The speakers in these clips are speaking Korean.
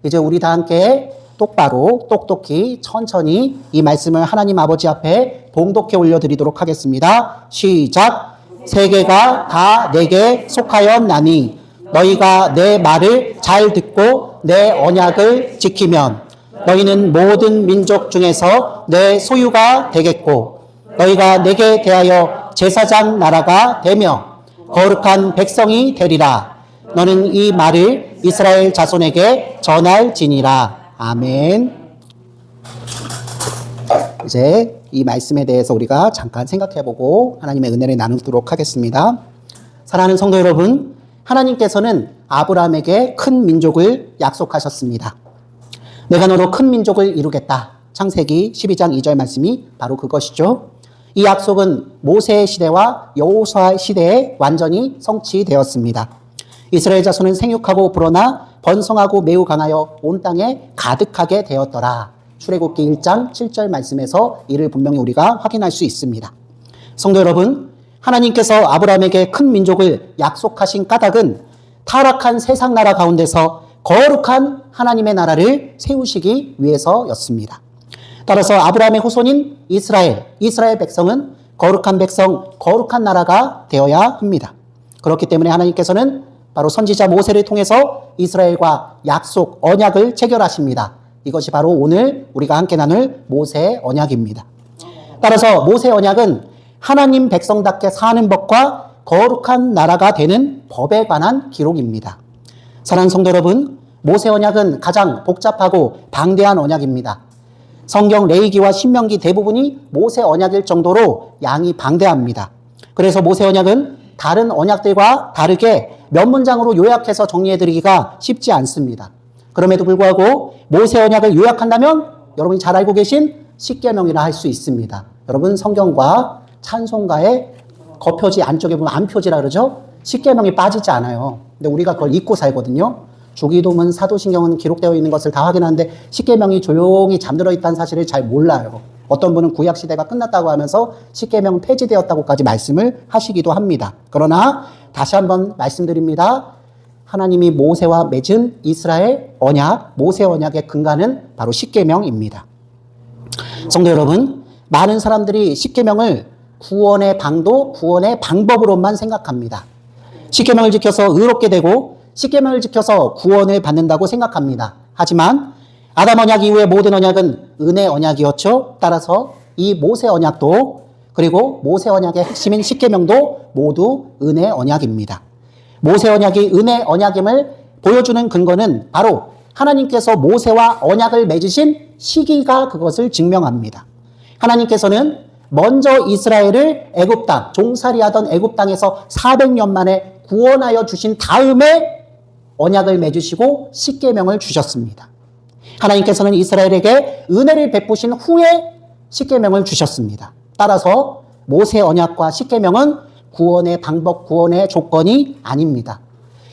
이제 우리 다 함께 똑바로 똑똑히 천천히 이 말씀을 하나님 아버지 앞에 봉독해 올려드리도록 하겠습니다. 시작. 세계가 다 내게 속하였나니 너희가 내 말을 잘 듣고 내 언약을 지키면 너희는 모든 민족 중에서 내 소유가 되겠고 너희가 내게 대하여 제사장 나라가 되며 거룩한 백성이 되리라. 너는 이 말을 이스라엘 자손에게 전할지니라. 아멘. 이제 이 말씀에 대해서 우리가 잠깐 생각해보고 하나님의 은혜를 나누도록 하겠습니다. 사랑하는 성도 여러분, 하나님께서는 아브라함에게 큰 민족을 약속하셨습니다. 내가 너로 큰 민족을 이루겠다. 창세기 12장 2절 말씀이 바로 그것이죠. 이 약속은 모세 시대와 여호수아 시대에 완전히 성취되었습니다. 이스라엘 자손은 생육하고 불어나 번성하고 매우 강하여 온 땅에 가득하게 되었더라. 출애굽기 1장 7절 말씀에서 이를 분명히 우리가 확인할 수 있습니다. 성도 여러분, 하나님께서 아브라함에게 큰 민족을 약속하신 까닭은 타락한 세상 나라 가운데서 거룩한 하나님의 나라를 세우시기 위해서였습니다. 따라서 아브라함의 후손인 이스라엘 백성은 거룩한 백성, 거룩한 나라가 되어야 합니다. 그렇기 때문에 하나님께서는 바로 선지자 모세를 통해서 이스라엘과 약속, 언약을 체결하십니다. 이것이 바로 오늘 우리가 함께 나눌 모세의 언약입니다. 따라서 모세의 언약은 하나님 백성답게 사는 법과 거룩한 나라가 되는 법에 관한 기록입니다. 사랑하는 성도 여러분, 모세 언약은 가장 복잡하고 방대한 언약입니다. 성경 레위기와 신명기 대부분이 모세 언약일 정도로 양이 방대합니다. 그래서 모세 언약은 다른 언약들과 다르게 몇 문장으로 요약해서 정리해드리기가 쉽지 않습니다. 그럼에도 불구하고 모세 언약을 요약한다면 여러분이 잘 알고 계신 십계명이라 할 수 있습니다. 여러분 성경과 찬송가의 겉표지 안쪽에 보면 안표지라 그러죠? 십계명이 빠지지 않아요. 근데 우리가 그걸 잊고 살거든요. 주기도문, 사도신경은 기록되어 있는 것을 다 확인하는데 십계명이 조용히 잠들어 있다는 사실을 잘 몰라요. 어떤 분은 구약시대가 끝났다고 하면서 십계명은 폐지되었다고까지 말씀을 하시기도 합니다. 그러나 다시 한번 말씀드립니다. 하나님이 모세와 맺은 이스라엘 언약, 모세 언약의 근간은 바로 십계명입니다. 성도 여러분, 많은 사람들이 십계명을 구원의 방도, 구원의 방법으로만 생각합니다. 십계명을 지켜서 의롭게 되고 십계명을 지켜서 구원을 받는다고 생각합니다. 하지만 아담 언약 이후의 모든 언약은 은혜 언약이었죠. 따라서 이 모세 언약도 그리고 모세 언약의 핵심인 십계명도 모두 은혜 언약입니다. 모세 언약이 은혜 언약임을 보여주는 근거는 바로 하나님께서 모세와 언약을 맺으신 시기가 그것을 증명합니다. 하나님께서는 먼저 이스라엘을 애굽 땅, 종살이하던 애굽 땅에서 400년 만에 구원하여 주신 다음에 언약을 맺으시고 십계명을 주셨습니다. 하나님께서는 이스라엘에게 은혜를 베푸신 후에 십계명을 주셨습니다. 따라서 모세 언약과 십계명은 구원의 방법, 구원의 조건이 아닙니다.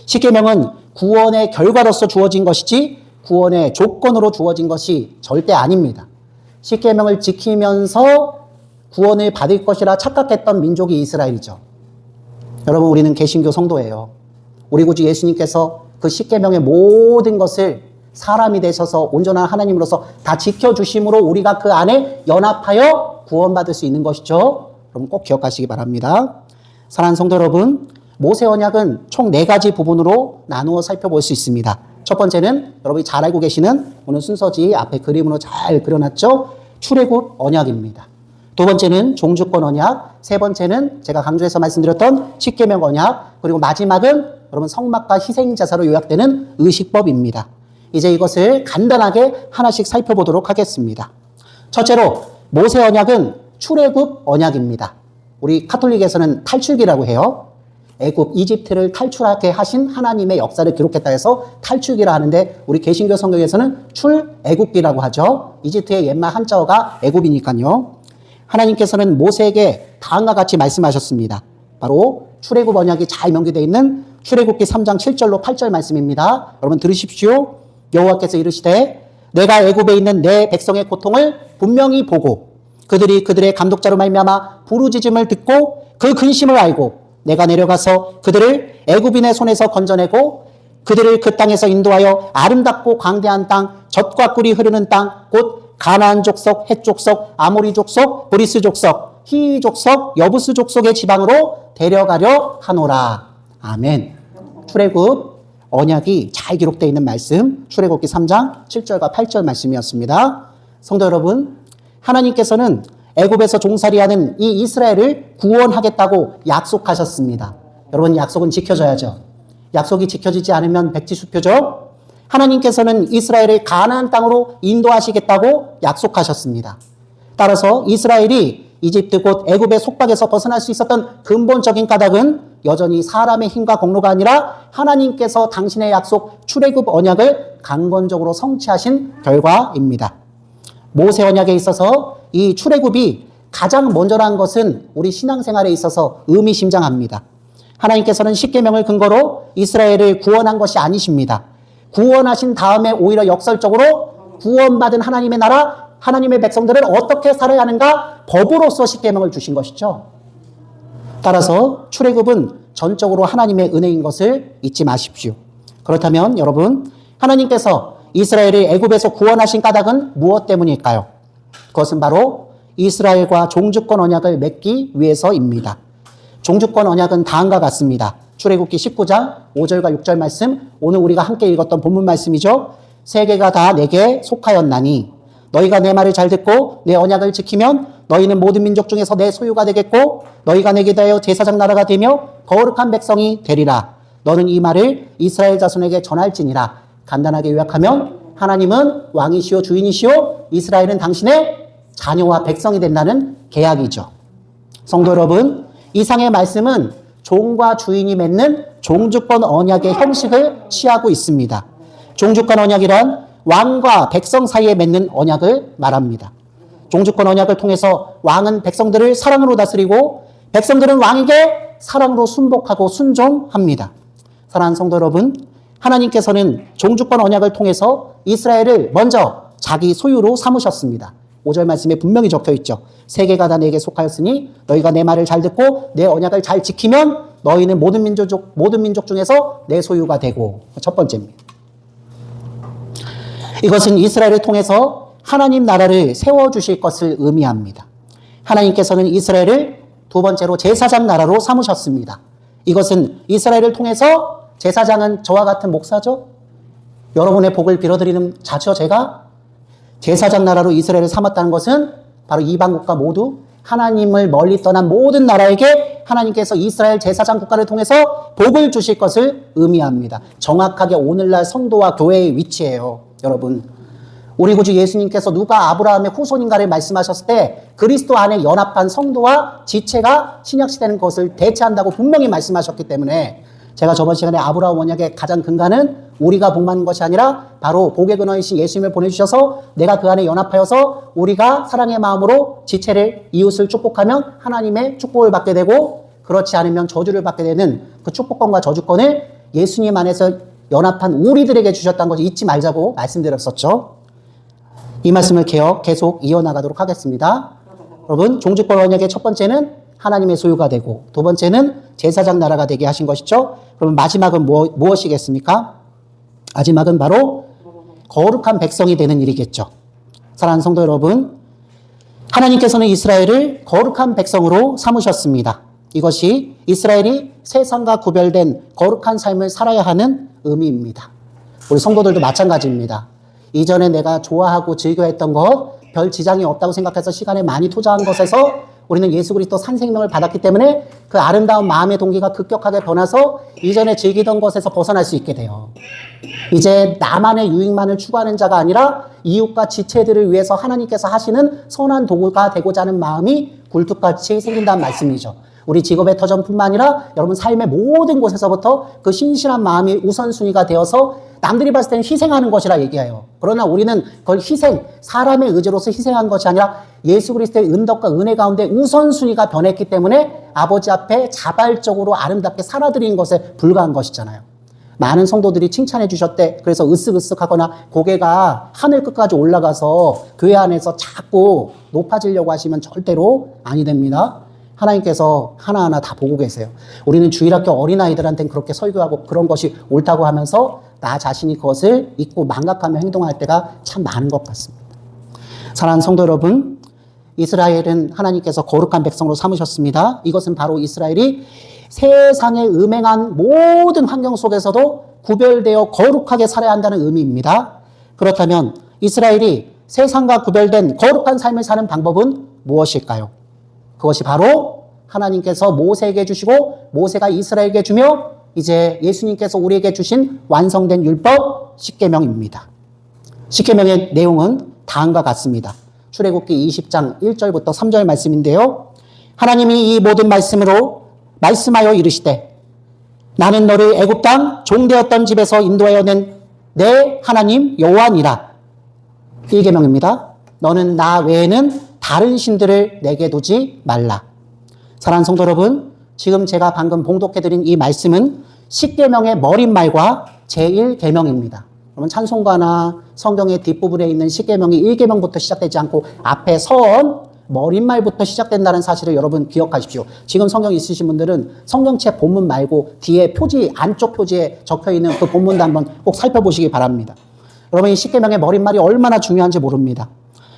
십계명은 구원의 결과로서 주어진 것이지 구원의 조건으로 주어진 것이 절대 아닙니다. 십계명을 지키면서 구원을 받을 것이라 착각했던 민족이 이스라엘이죠. 여러분, 우리는 개신교 성도예요. 우리 구주 예수님께서 그 십계명의 모든 것을 사람이 되셔서 온전한 하나님으로서 다 지켜주심으로 우리가 그 안에 연합하여 구원받을 수 있는 것이죠. 여러분 꼭 기억하시기 바랍니다. 사랑하는 성도 여러분, 모세 언약은 총 4가지 부분으로 나누어 살펴볼 수 있습니다. 첫 번째는 여러분이 잘 알고 계시는 오늘 순서지 앞에 그림으로 잘 그려놨죠? 출애굽 언약입니다. 두 번째는 종주권 언약, 세 번째는 제가 강조해서 말씀드렸던 십계명 언약, 그리고 마지막은 여러분 성막과 희생제사로 요약되는 의식법입니다. 이제 이것을 간단하게 하나씩 살펴보도록 하겠습니다. 첫째로 모세 언약은 출애굽 언약입니다. 우리 카톨릭에서는 탈출기라고 해요. 애굽, 이집트를 탈출하게 하신 하나님의 역사를 기록했다 해서 탈출기라 하는데 우리 개신교 성경에서는 출애굽기라고 하죠. 이집트의 옛말 한자어가 애굽이니까요. 하나님께서는 모세에게 다음과 같이 말씀하셨습니다. 바로 출애굽 언약이 잘 명기되어 있는 출애굽기 3장 7절로 8절 말씀입니다. 여러분 들으십시오. 여호와께서 이르시되 내가 애굽에 있는 내 백성의 고통을 분명히 보고 그들이 그들의 감독자로 말미암아 부르짖음을 듣고 그 근심을 알고 내가 내려가서 그들을 애굽인의 손에서 건져내고 그들을 그 땅에서 인도하여 아름답고 광대한 땅, 젖과 꿀이 흐르는 땅, 곧 가나안 족속, 헷 족속, 아모리 족속, 브리스 족속, 히위 족속, 여부스 족속의 지방으로 데려가려 하노라. 아멘. 출애굽 언약이 잘 기록되어 있는 말씀, 출애굽기 3장 7절과 8절 말씀이었습니다. 성도 여러분, 하나님께서는 애굽에서 종살이하는 이 이스라엘을 구원하겠다고 약속하셨습니다. 여러분, 약속은 지켜져야죠. 약속이 지켜지지 않으면 백지수표죠. 하나님께서는 이스라엘을 가나안 땅으로 인도하시겠다고 약속하셨습니다. 따라서 이스라엘이 이집트 곧 애굽의 속박에서 벗어날 수 있었던 근본적인 까닭은 여전히 사람의 힘과 공로가 아니라 하나님께서 당신의 약속 출애굽 언약을 강건적으로 성취하신 결과입니다. 모세 언약에 있어서 이 출애굽이 가장 먼저란 것은 우리 신앙생활에 있어서 의미심장합니다. 하나님께서는 십계명을 근거로 이스라엘을 구원한 것이 아니십니다. 구원하신 다음에 오히려 역설적으로 구원받은 하나님의 나라, 하나님의 백성들은 어떻게 살아야 하는가 법으로서 십계명을 주신 것이죠. 따라서 출애굽은 전적으로 하나님의 은혜인 것을 잊지 마십시오. 그렇다면 여러분, 하나님께서 이스라엘을 애굽에서 구원하신 까닭은 무엇 때문일까요? 그것은 바로 이스라엘과 종주권 언약을 맺기 위해서입니다. 종주권 언약은 다음과 같습니다. 출애굽기 19장 5절과 6절 말씀, 오늘 우리가 함께 읽었던 본문 말씀이죠. 세계가 다 내게 속하였나니 너희가 내 말을 잘 듣고 내 언약을 지키면 너희는 모든 민족 중에서 내 소유가 되겠고 너희가 내게 대하여 제사장 나라가 되며 거룩한 백성이 되리라. 너는 이 말을 이스라엘 자손에게 전할지니라. 간단하게 요약하면 하나님은 왕이시오 주인이시오, 이스라엘은 당신의 자녀와 백성이 된다는 계약이죠. 성도 여러분, 이상의 말씀은 종과 주인이 맺는 종주권 언약의 형식을 취하고 있습니다. 종주권 언약이란 왕과 백성 사이에 맺는 언약을 말합니다. 종주권 언약을 통해서 왕은 백성들을 사랑으로 다스리고 백성들은 왕에게 사랑으로 순복하고 순종합니다. 사랑하는 성도 여러분, 하나님께서는 종주권 언약을 통해서 이스라엘을 먼저 자기 소유로 삼으셨습니다. 5절 말씀에 분명히 적혀 있죠. 세계가 다 내게 속하였으니 너희가 내 말을 잘 듣고 내 언약을 잘 지키면 너희는 모든 민족 중에서 내 소유가 되고. 첫 번째입니다. 이것은 이스라엘을 통해서 하나님 나라를 세워주실 것을 의미합니다. 하나님께서는 이스라엘을 두 번째로 제사장 나라로 삼으셨습니다. 이것은 이스라엘을 통해서 제사장은 저와 같은 목사죠. 여러분의 복을 빌어드리는 자죠. 제가 제사장 나라로 이스라엘을 삼았다는 것은 바로 이방 국가 모두 하나님을 멀리 떠난 모든 나라에게 하나님께서 이스라엘 제사장 국가를 통해서 복을 주실 것을 의미합니다. 정확하게 오늘날 성도와 교회의 위치예요. 여러분, 우리 구주 예수님께서 누가 아브라함의 후손인가를 말씀하셨을 때 그리스도 안에 연합한 성도와 지체가 신약시대는 것을 대체한다고 분명히 말씀하셨기 때문에 제가 저번 시간에 아브라함 언약의 가장 근간은 우리가 복받는 것이 아니라 바로 복의 근원이신 예수님을 보내주셔서 내가 그 안에 연합하여서 우리가 사랑의 마음으로 지체를, 이웃을 축복하면 하나님의 축복을 받게 되고 그렇지 않으면 저주를 받게 되는 그 축복권과 저주권을 예수님 안에서 연합한 우리들에게 주셨다는 것을 잊지 말자고 말씀드렸었죠. 이 말씀을 계속 이어나가도록 하겠습니다. 여러분, 종주권 언약의 첫 번째는 하나님의 소유가 되고 두 번째는 제사장 나라가 되게 하신 것이죠. 그러면 마지막은 무엇이겠습니까? 마지막은 바로 거룩한 백성이 되는 일이겠죠. 사랑하는 성도 여러분, 하나님께서는 이스라엘을 거룩한 백성으로 삼으셨습니다. 이것이 이스라엘이 세상과 구별된 거룩한 삶을 살아야 하는 의미입니다. 우리 성도들도 마찬가지입니다. 이전에 내가 좋아하고 즐겨했던 것, 별 지장이 없다고 생각해서 시간을 많이 투자한 것에서 우리는 예수 그리스도 산 생명을 받았기 때문에 그 아름다운 마음의 동기가 급격하게 변해서 이전에 즐기던 것에서 벗어날 수 있게 돼요. 이제 나만의 유익만을 추구하는 자가 아니라 이웃과 지체들을 위해서 하나님께서 하시는 선한 도구가 되고자 하는 마음이 굴뚝같이 생긴다는 말씀이죠. 우리 직업의 터전뿐만 아니라 여러분 삶의 모든 곳에서부터 그 신실한 마음이 우선순위가 되어서 남들이 봤을 때는 희생하는 것이라 얘기해요. 그러나 우리는 그걸 사람의 의지로서 희생한 것이 아니라 예수 그리스도의 은덕과 은혜 가운데 우선순위가 변했기 때문에 아버지 앞에 자발적으로 아름답게 살아드린 것에 불과한 것이잖아요. 많은 성도들이 칭찬해 주셨대. 그래서 으쓱으쓱하거나 고개가 하늘 끝까지 올라가서 교회 안에서 자꾸 높아지려고 하시면 절대로 아니 됩니다. 하나님께서 하나하나 다 보고 계세요. 우리는 주일학교 어린아이들한테는 그렇게 설교하고 그런 것이 옳다고 하면서 나 자신이 그것을 잊고 망각하며 행동할 때가 참 많은 것 같습니다. 사랑하는 성도 여러분, 이스라엘은 하나님께서 거룩한 백성으로 삼으셨습니다. 이것은 바로 이스라엘이 세상에 음행한 모든 환경 속에서도 구별되어 거룩하게 살아야 한다는 의미입니다. 그렇다면 이스라엘이 세상과 구별된 거룩한 삶을 사는 방법은 무엇일까요? 그것이 바로 하나님께서 모세에게 주시고 모세가 이스라엘에게 주며 이제 예수님께서 우리에게 주신 완성된 율법 십계명입니다. 십계명의 내용은 다음과 같습니다. 출애굽기 20장 1절부터 3절 말씀인데요. 하나님이 이 모든 말씀으로 말씀하여 이르시되 나는 너를 애굽 땅 종되었던 집에서 인도하여 낸 내 하나님 여호와니라. 1계명입니다. 너는 나 외에는 다른 신들을 내게 두지 말라. 사랑하는 성도 여러분, 지금 제가 방금 봉독해드린 이 말씀은 10계명의 머릿말과 제1계명입니다. 그러면 찬송가나 성경의 뒷부분에 있는 10계명이 1계명부터 시작되지 않고 앞에 선 머릿말부터 시작된다는 사실을 여러분 기억하십시오. 지금 성경 있으신 분들은 성경책 본문 말고 뒤에 표지, 안쪽 표지에 적혀있는 그 본문도 한번 꼭 살펴보시기 바랍니다. 여러분 이 10계명의 머릿말이 얼마나 중요한지 모릅니다.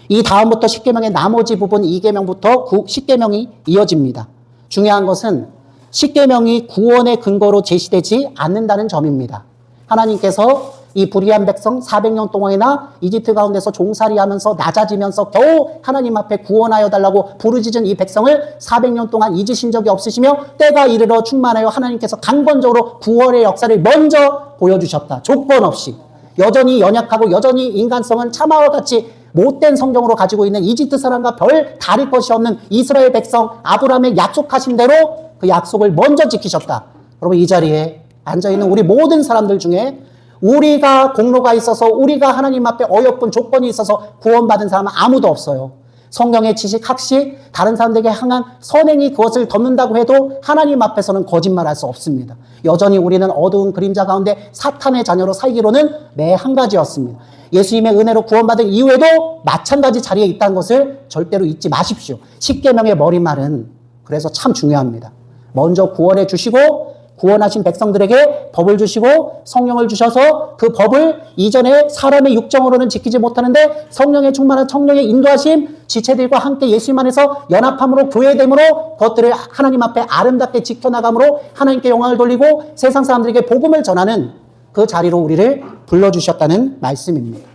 이 다음부터 10계명의 나머지 부분 2계명부터 10계명이 이어집니다. 중요한 것은 10계명이 구원의 근거로 제시되지 않는다는 점입니다. 하나님께서 이 불의한 백성 400년 동안이나 이집트 가운데서 종살이하면서 낮아지면서 겨우 하나님 앞에 구원하여 달라고 부르짖은 이 백성을 400년 동안 잊으신 적이 없으시며 때가 이르러 충만하여 하나님께서 강권적으로 구원의 역사를 먼저 보여주셨다. 조건 없이. 여전히 연약하고 여전히 인간성은 참아와 같이 못된 성경으로 가지고 있는 이집트 사람과 별 다를 것이 없는 이스라엘 백성 아브라함의 약속하신 대로 그 약속을 먼저 지키셨다. 여러분 이 자리에 앉아있는 우리 모든 사람들 중에 우리가 공로가 있어서 우리가 하나님 앞에 어여쁜 조건이 있어서 구원받은 사람은 아무도 없어요. 성경의 지식, 학식, 다른 사람들에게 향한 선행이 그것을 덮는다고 해도 하나님 앞에서는 거짓말할 수 없습니다. 여전히 우리는 어두운 그림자 가운데 사탄의 자녀로 살기로는 매 한 가지였습니다. 예수님의 은혜로 구원받은 이후에도 마찬가지 자리에 있다는 것을 절대로 잊지 마십시오. 10계명의 머릿말은 그래서 참 중요합니다. 먼저 구원해 주시고 구원하신 백성들에게 법을 주시고 성령을 주셔서 그 법을 이전에 사람의 육정으로는 지키지 못하는데 성령의 충만한 성령의 인도하심 지체들과 함께 예수님 안에서 연합함으로 교회됨으로 그것들을 하나님 앞에 아름답게 지켜나감으로 하나님께 영광을 돌리고 세상 사람들에게 복음을 전하는 그 자리로 우리를 불러주셨다는 말씀입니다.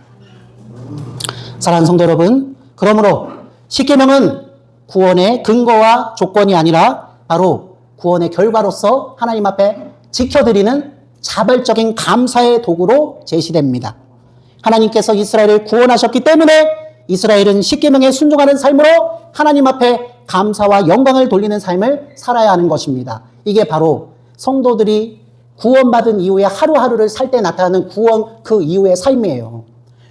사랑하는 성도 여러분, 그러므로 10계명은 구원의 근거와 조건이 아니라 바로 구원의 결과로서 하나님 앞에 지켜드리는 자발적인 감사의 도구로 제시됩니다. 하나님께서 이스라엘을 구원하셨기 때문에 이스라엘은 10계명에 순종하는 삶으로 하나님 앞에 감사와 영광을 돌리는 삶을 살아야 하는 것입니다. 이게 바로 성도들이 구원받은 이후에 하루하루를 살 때 나타나는 구원 그 이후의 삶이에요.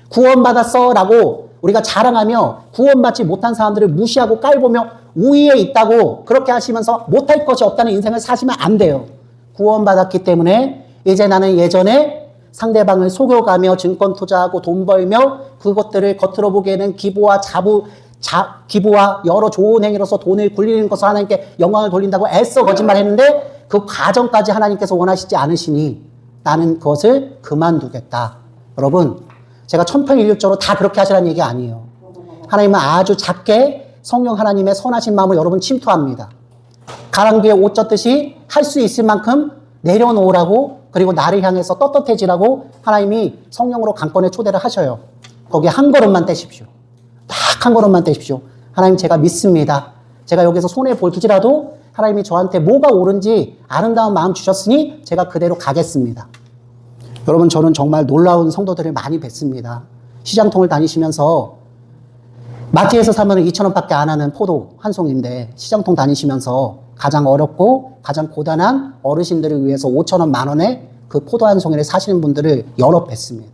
구원받았어 라고 우리가 자랑하며 구원받지 못한 사람들을 무시하고 깔보며 우위에 있다고 그렇게 하시면서 못할 것이 없다는 인생을 사시면 안 돼요. 구원받았기 때문에 이제 나는 예전에 상대방을 속여가며 증권 투자하고 돈 벌며 그것들을 겉으로 보기에는 기부와 기부와 여러 좋은 행위로서 돈을 굴리는 것을 하나님께 영광을 돌린다고 애써 거짓말했는데 그 과정까지 하나님께서 원하시지 않으시니 나는 그것을 그만두겠다. 여러분, 제가 천편일률적으로 다 그렇게 하시라는 얘기 아니에요. 하나님은 아주 작게 성령 하나님의 선하신 마음을 여러분 침투합니다. 가랑비에 옷 젖듯이 할 수 있을 만큼 내려놓으라고 그리고 나를 향해서 떳떳해지라고 하나님이 성령으로 강권에 초대를 하셔요. 거기에 한 걸음만 떼십시오. 딱 한 걸음만 떼십시오. 하나님 제가 믿습니다. 제가 여기서 손에 볼지라도 하나님이 저한테 뭐가 옳은지 아름다운 마음 주셨으니 제가 그대로 가겠습니다. 여러분 저는 정말 놀라운 성도들을 많이 뵀습니다. 시장통을 다니시면서 마트에서 사면 2,000원밖에 안 하는 포도 한 송인데 시장통 다니시면서 가장 어렵고 가장 고단한 어르신들을 위해서 5,000원, 10,000원에 그 포도 한 송이를 사시는 분들을 여러 뵀습니다.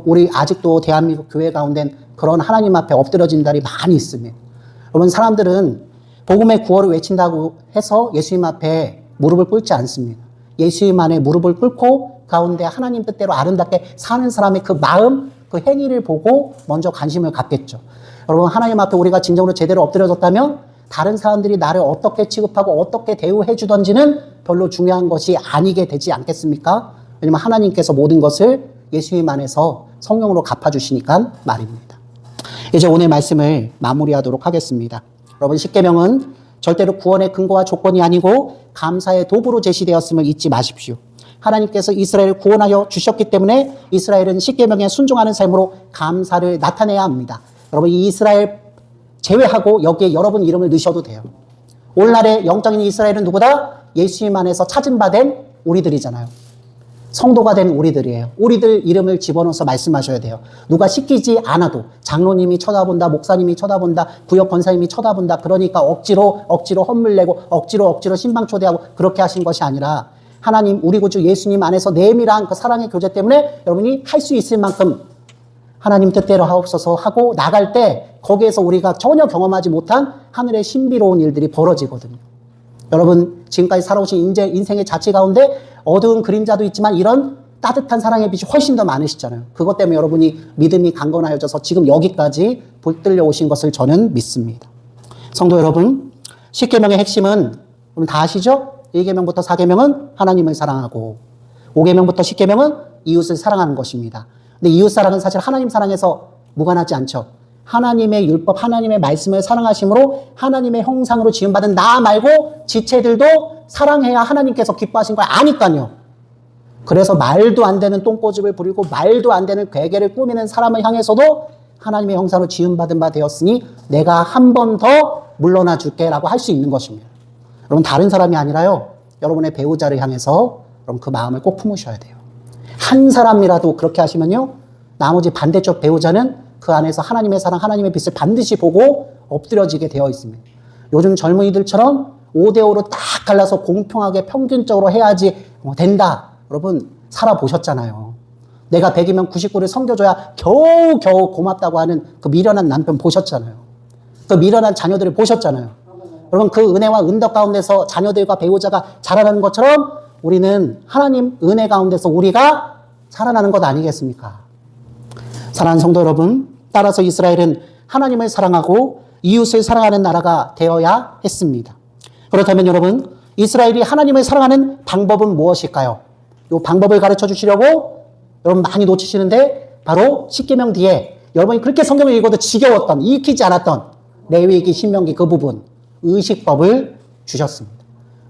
우리 아직도 대한민국 교회 가운데 그런 하나님 앞에 엎드려진 날이 많이 있습니다. 여러분 사람들은 복음의 구원을 외친다고 해서 예수님 앞에 무릎을 꿇지 않습니다. 예수님 안에 무릎을 꿇고 가운데 하나님 뜻대로 아름답게 사는 사람의 그 마음, 그 행위를 보고 먼저 관심을 갖겠죠. 여러분 하나님 앞에 우리가 진정으로 제대로 엎드려졌다면 다른 사람들이 나를 어떻게 취급하고 어떻게 대우해 주던지는 별로 중요한 것이 아니게 되지 않겠습니까? 왜냐면 하나님께서 모든 것을 예수님 안에서 성령으로 갚아주시니까 말입니다. 이제 오늘 말씀을 마무리하도록 하겠습니다. 여러분, 십계명은 절대로 구원의 근거와 조건이 아니고 감사의 도구로 제시되었음을 잊지 마십시오. 하나님께서 이스라엘을 구원하여 주셨기 때문에 이스라엘은 십계명에 순종하는 삶으로 감사를 나타내야 합니다. 여러분, 이 이스라엘 제외하고 여기에 여러분 이름을 넣으셔도 돼요. 오늘날의 영적인 이스라엘은 누구다? 예수님 안에서 찾은 바 된 우리들이잖아요. 성도가 된 우리들이에요. 우리들 이름을 집어넣어서 말씀하셔야 돼요. 누가 시키지 않아도 장로님이 쳐다본다, 목사님이 쳐다본다, 구역 권사님이 쳐다본다. 그러니까 억지로 헌물 내고 억지로 신방 초대하고 그렇게 하신 것이 아니라 하나님, 우리 구주 예수님 안에서 내밀한 그 사랑의 교제 때문에 여러분이 할 수 있을 만큼 하나님 뜻대로 하옵소서 하고 나갈 때 거기에서 우리가 전혀 경험하지 못한 하늘의 신비로운 일들이 벌어지거든요. 여러분, 지금까지 살아오신 인생의 자치 가운데 어두운 그림자도 있지만 이런 따뜻한 사랑의 빛이 훨씬 더 많으시잖아요. 그것 때문에 여러분이 믿음이 강건하여져서 지금 여기까지 붙들려 오신 것을 저는 믿습니다. 성도 여러분, 십계명의 핵심은 여러분 다 아시죠? 1계명부터 4계명은 하나님을 사랑하고 5계명부터 10계명은 이웃을 사랑하는 것입니다. 근데 이웃 사랑은 사실 하나님 사랑에서 무관하지 않죠. 하나님의 율법, 하나님의 말씀을 사랑하심으로 하나님의 형상으로 지음받은 나 말고 지체들도 사랑해야 하나님께서 기뻐하신 걸 아니까요. 그래서 말도 안 되는 똥꼬집을 부리고 말도 안 되는 괴계를 꾸미는 사람을 향해서도 하나님의 형상으로 지음받은 바 되었으니 내가 한 번 더 물러나 줄게라고 할 수 있는 것입니다. 여러분, 다른 사람이 아니라요, 여러분의 배우자를 향해서 여러분 그 마음을 꼭 품으셔야 돼요. 한 사람이라도 그렇게 하시면요, 나머지 반대쪽 배우자는 그 안에서 하나님의 사랑, 하나님의 빛을 반드시 보고 엎드려지게 되어 있습니다. 요즘 젊은이들처럼 5대5로 딱 갈라서 공평하게 평균적으로 해야지 된다. 여러분, 살아보셨잖아요. 내가 100이면 99를 섬겨줘야 겨우 고맙다고 하는 그 미련한 남편 보셨잖아요. 그 미련한 자녀들을 보셨잖아요. 여러분, 그 은혜와 은덕 가운데서 자녀들과 배우자가 자라나는 것처럼 우리는 하나님 은혜 가운데서 우리가 살아나는 것 아니겠습니까? 사랑하는 성도 여러분, 따라서 이스라엘은 하나님을 사랑하고 이웃을 사랑하는 나라가 되어야 했습니다. 그렇다면 여러분, 이스라엘이 하나님을 사랑하는 방법은 무엇일까요? 이 방법을 가르쳐 주시려고 여러분 많이 놓치시는데 바로 십계명 뒤에 여러분이 그렇게 성경을 읽어도 지겨웠던, 익히지 않았던 레위기, 신명기 그 부분, 의식법을 주셨습니다.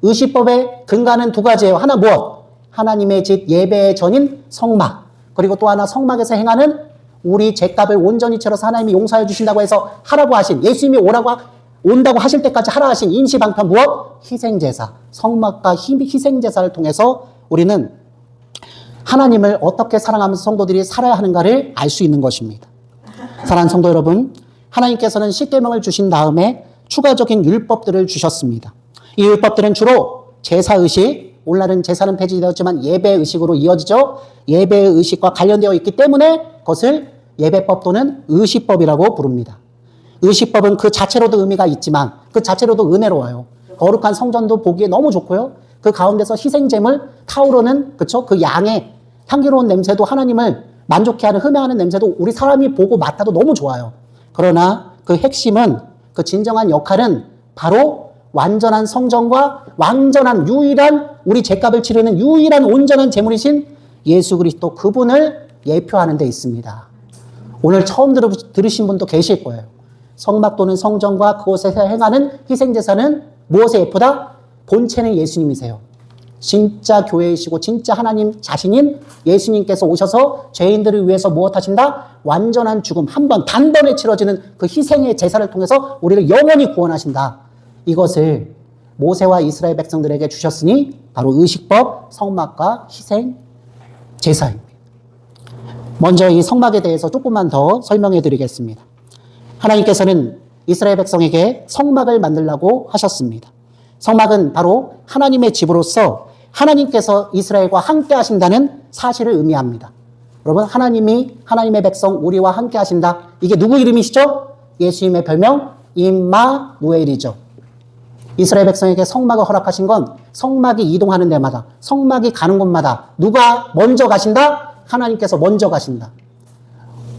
의식법의 근간은 두 가지예요. 하나 무엇? 하나님의 집 예배의 전인 성막, 그리고 또 하나 성막에서 행하는 우리 죄값을 온전히 치러서 하나님이 용서해 주신다고 해서 하라고 하신, 예수님이 온다고 하실 때까지 하라 하신 임시방편 무엇? 희생제사. 성막과 희생제사를 통해서 우리는 하나님을 어떻게 사랑하면서 성도들이 살아야 하는가를 알 수 있는 것입니다. 사랑하는 성도 여러분, 하나님께서는 십계명을 주신 다음에 추가적인 율법들을 주셨습니다. 이 율법들은 주로 제사의식, 오늘날은 제사는 폐지되었지만 예배의식으로 이어지죠. 예배의식과 관련되어 있기 때문에 그것을 예배법 또는 의식법이라고 부릅니다. 의식법은 그 자체로도 의미가 있지만 그 자체로도 은혜로워요. 거룩한 성전도 보기에 너무 좋고요. 그 가운데서 희생제물 타오르는 그 양의 향기로운 냄새도 하나님을 만족해하는 흠해하는 냄새도 우리 사람이 보고 맡아도 너무 좋아요. 그러나 그 핵심은, 그 진정한 역할은 바로 완전한 성전과 완전한 유일한 우리 죄값을 치르는 유일한 온전한 제물이신 예수 그리스도 그분을 예표하는 데 있습니다. 오늘 처음 들으신 분도 계실 거예요. 성막 또는 성전과 그곳에서 행하는 희생제사는 무엇에 예쁘다? 본체는 예수님이세요. 진짜 교회이시고 진짜 하나님 자신인 예수님께서 오셔서 죄인들을 위해서 무엇 하신다? 완전한 죽음, 한 번, 단번에 치러지는 그 희생의 제사를 통해서 우리를 영원히 구원하신다. 이것을 모세와 이스라엘 백성들에게 주셨으니 바로 의식법, 성막과 희생 제사입니다. 먼저 이 성막에 대해서 조금만 더 설명해 드리겠습니다. 하나님께서는 이스라엘 백성에게 성막을 만들라고 하셨습니다. 성막은 바로 하나님의 집으로서 하나님께서 이스라엘과 함께 하신다는 사실을 의미합니다. 여러분, 하나님의 백성 우리와 함께 하신다. 이게 누구 이름이시죠? 예수님의 별명 임마누엘이죠. 이스라엘 백성에게 성막을 허락하신 건 성막이 이동하는 데마다, 성막이 가는 곳마다 누가 먼저 가신다? 하나님께서 먼저 가신다.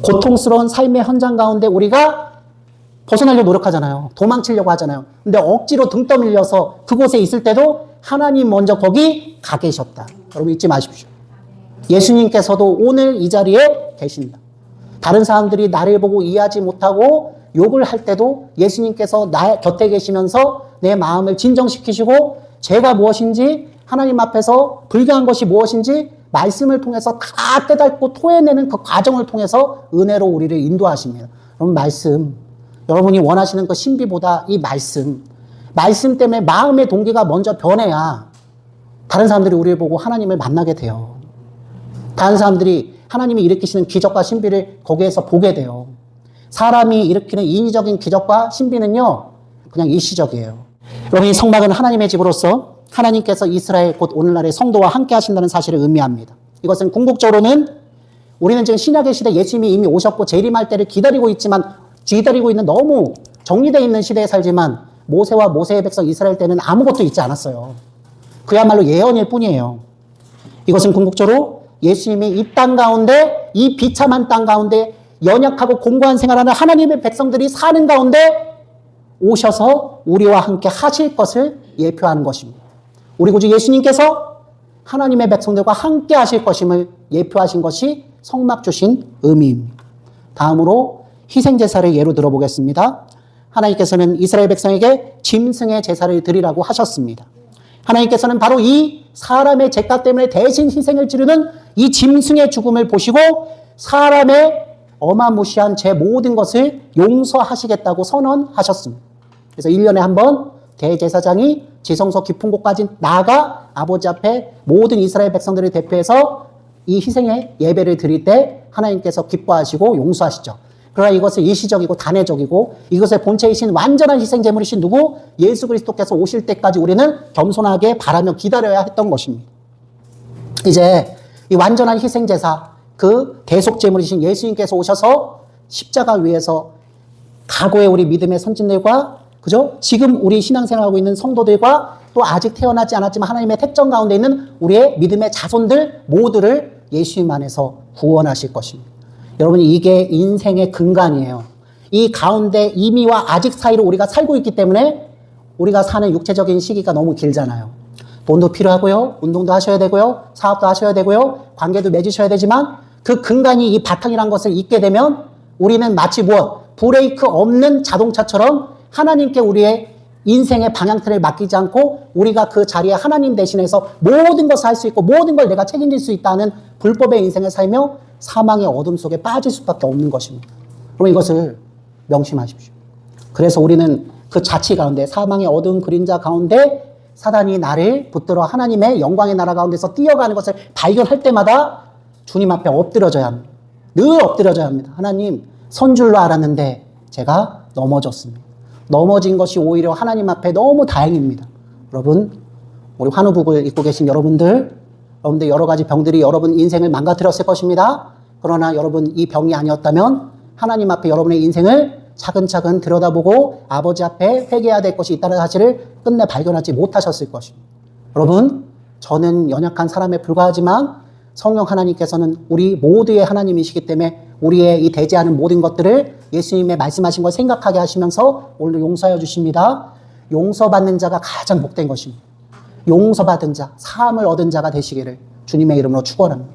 고통스러운 삶의 현장 가운데 우리가 벗어나려고 노력하잖아요. 도망치려고 하잖아요. 근데 억지로 등 떠밀려서 그곳에 있을 때도 하나님 먼저 거기 가 계셨다. 여러분 잊지 마십시오. 예수님께서도 오늘 이 자리에 계신다. 다른 사람들이 나를 보고 이해하지 못하고 욕을 할 때도 예수님께서 나 곁에 계시면서 내 마음을 진정시키시고 죄가 무엇인지 하나님 앞에서 불교한 것이 무엇인지 말씀을 통해서 다 깨닫고 토해내는 그 과정을 통해서 은혜로 우리를 인도하십니다. 여러분 말씀, 여러분이 원하시는 그 신비보다 이 말씀 때문에 마음의 동기가 먼저 변해야 다른 사람들이 우리를 보고 하나님을 만나게 돼요. 다른 사람들이 하나님이 일으키시는 기적과 신비를 거기에서 보게 돼요. 사람이 일으키는 인위적인 기적과 신비는요, 그냥 일시적이에요. 여러분, 이 성막은 하나님의 집으로서 하나님께서 이스라엘 곧 오늘날의 성도와 함께 하신다는 사실을 의미합니다. 이것은 궁극적으로는 우리는 지금 신약의 시대 예수님이 이미 오셨고 재림할 때를 기다리고 있는 너무 정리되어 있는 시대에 살지만 모세와 모세의 백성 이스라엘 때는 아무것도 있지 않았어요. 그야말로 예언일 뿐이에요. 이것은 궁극적으로 예수님이 이 땅 가운데, 이 비참한 땅 가운데 연약하고 공고한 생활하는 하나님의 백성들이 사는 가운데 오셔서 우리와 함께 하실 것을 예표하는 것입니다. 우리 구주 예수님께서 하나님의 백성들과 함께 하실 것임을 예표하신 것이 성막 주신 의미입니다. 다음으로 희생제사를 예로 들어보겠습니다. 하나님께서는 이스라엘 백성에게 짐승의 제사를 드리라고 하셨습니다. 하나님께서는 바로 이 사람의 죄가 때문에 대신 희생을 치르는 이 짐승의 죽음을 보시고 사람의 어마무시한 죄 모든 것을 용서하시겠다고 선언하셨습니다. 그래서 1년에 한 번 대제사장이 지성소 깊은 곳까지 나아가 아버지 앞에 모든 이스라엘 백성들을 대표해서 이 희생의 예배를 드릴 때 하나님께서 기뻐하시고 용서하시죠. 그러나 이것은 일시적이고 단회적이고 이것의 본체이신 완전한 희생제물이신 누구? 예수 그리스도께서 오실 때까지 우리는 겸손하게 바라며 기다려야 했던 것입니다. 이제 이 완전한 희생제사, 그 대속제물이신 예수님께서 오셔서 십자가 위에서 과거의 우리 믿음의 선진들과 그죠? 지금 우리 신앙생활하고 있는 성도들과 또 아직 태어나지 않았지만 하나님의 택정 가운데 있는 우리의 믿음의 자손들 모두를 예수님 안에서 구원하실 것입니다. 여러분 이게 인생의 근간이에요. 이 가운데 이미와 아직 사이로 우리가 살고 있기 때문에 우리가 사는 육체적인 시기가 너무 길잖아요. 돈도 필요하고요. 운동도 하셔야 되고요. 사업도 하셔야 되고요. 관계도 맺으셔야 되지만 그 근간이 이 바탕이란 것을 잊게 되면 우리는 마치 무엇? 브레이크 없는 자동차처럼 하나님께 우리의 인생의 방향틀을 맡기지 않고 우리가 그 자리에 하나님 대신해서 모든 것을 할 수 있고 모든 걸 내가 책임질 수 있다는 불법의 인생을 살며 사망의 어둠 속에 빠질 수밖에 없는 것입니다. 그럼 이것을 명심하십시오. 그래서 우리는 그 자치 가운데 사망의 어두운 그림자 가운데 사단이 나를 붙들어 하나님의 영광의 나라 가운데서 뛰어가는 것을 발견할 때마다 주님 앞에 엎드려져야 합니다. 늘 엎드려져야 합니다. 하나님 선 줄로 알았는데 제가 넘어졌습니다. 넘어진 것이 오히려 하나님 앞에 너무 다행입니다. 여러분 우리 환우복을 입고 계신 여러분들 여러 가지 병들이 여러분 인생을 망가뜨렸을 것입니다. 그러나 여러분 이 병이 아니었다면 하나님 앞에 여러분의 인생을 차근차근 들여다보고 아버지 앞에 회개해야 될 것이 있다는 사실을 끝내 발견하지 못하셨을 것입니다. 여러분 저는 연약한 사람에 불과하지만 성령 하나님께서는 우리 모두의 하나님이시기 때문에 우리의 이 대제하는 모든 것들을 예수님의 말씀하신 걸 생각하게 하시면서 오늘 용서하여 주십니다. 용서받는 자가 가장 복된 것입니다. 용서받은 자, 사함을 얻은 자가 되시기를 주님의 이름으로 축원합니다.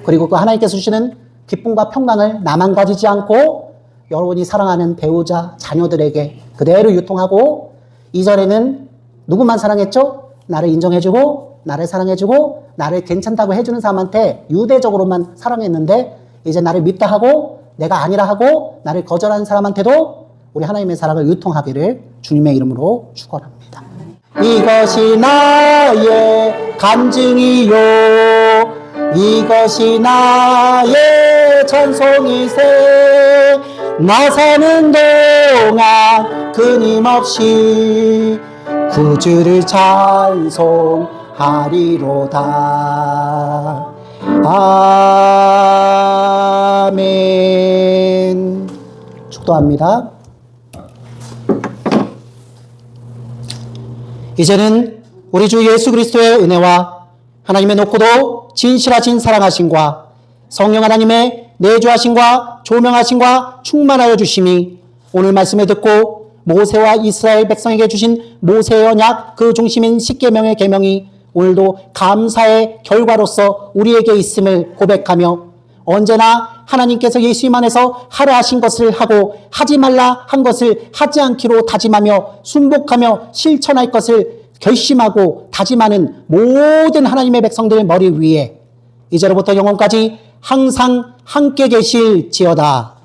그리고 그 하나님께서 주시는 기쁨과 평강을 나만 가지지 않고 여러분이 사랑하는 배우자, 자녀들에게 그대로 유통하고 이전에는 누구만 사랑했죠? 나를 인정해주고 나를 사랑해주고 나를 괜찮다고 해주는 사람한테 유대적으로만 사랑했는데 이제 나를 믿다 하고 내가 아니라 하고 나를 거절하는 사람한테도 우리 하나님의 사랑을 유통하기를 주님의 이름으로 축원합니다. 이것이 나의 간증이요 이것이 나의 찬송이세 나 사는 동안 끊임없이 구주를 찬송하리로다. 아멘. 축도합니다. 이제는 우리 주 예수 그리스도의 은혜와 하나님의 높고도 진실하신 사랑하심과 성령 하나님의 내주하심과 조명하심과 충만하여 주심이 오늘 말씀을 듣고 모세와 이스라엘 백성에게 주신 모세의 언약 그 중심인 십계명의 계명이 오늘도 감사의 결과로서 우리에게 있음을 고백하며 언제나 하나님께서 예수님 안에서 하라 하신 것을 하고 하지 말라 한 것을 하지 않기로 다짐하며 순복하며 실천할 것을 결심하고 다짐하는 모든 하나님의 백성들 머리 위에 이제로부터 영원까지 항상 함께 계실지어다.